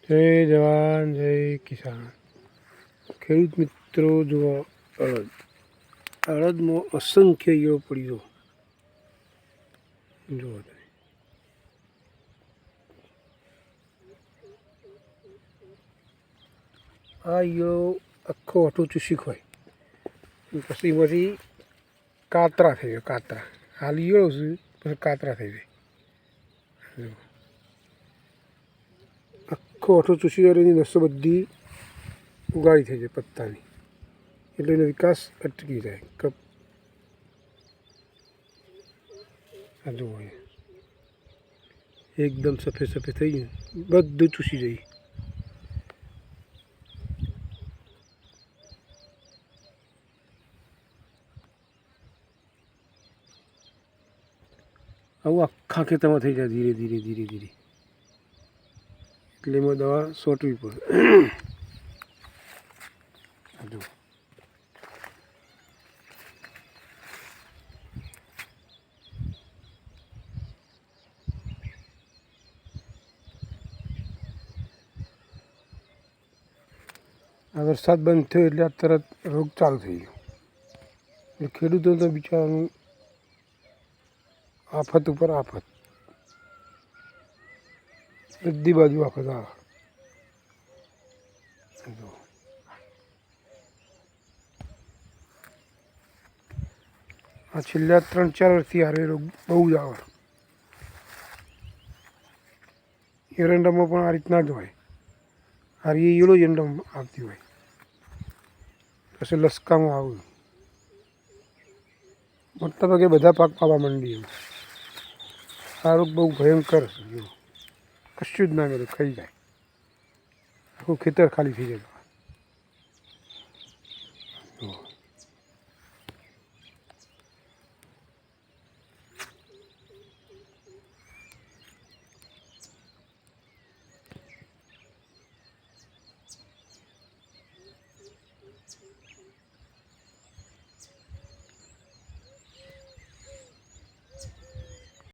જય જવાન જય કિસાન ખેડૂત મિત્રો જુઓ અડદમાં અસંખ્ય ઈયળો પડ્યો જુઓ તમે આ ઈયળો આખો અઠો ચૂસી હોય પછી એમાંથી કાતરા થઈ જાય કાતરા હાલ ઈયળો છે પછી કાતરા થઈ જાય આખો અઠો ચૂસી જાય એની નસો બધી ઉગાડી થઈ જાય પત્તાની એટલે એનો વિકાસ અટકી જાય કપ આ જુઓ એકદમ સફેદ સફેદ થઈ ગયું બધું ચૂસી જાય આવું આખા ખેતરમાં થઈ જાય ધીરે ધીરે ધીરે ધીરે એટલે એમાં દવા છોટવી પડે જો આ વરસાદ બંધ થયો એટલે આ તરત રોગ ચાલુ થઈ ગયો એટલે ખેડૂતો તો બિચારાનું આફત ઉપર આફત બધી બાજુ આફત આવે આ છેલ્લા 3-4 વર્ષથી હારે રોગ બહુ જ આવે એરંડામાં પણ આ રીતના જ હોય હારી ઈયળો જ એરંડામાં આવતી હોય પછી લસકામાં આવું મોટા ભાગે બધા પાક પાવા માંડી એમ આ રોગ બહુ ભયંકર છે જો કશું જ ના કરે ખાઈ જાય આખું ખેતર ખાલી થઈ જાય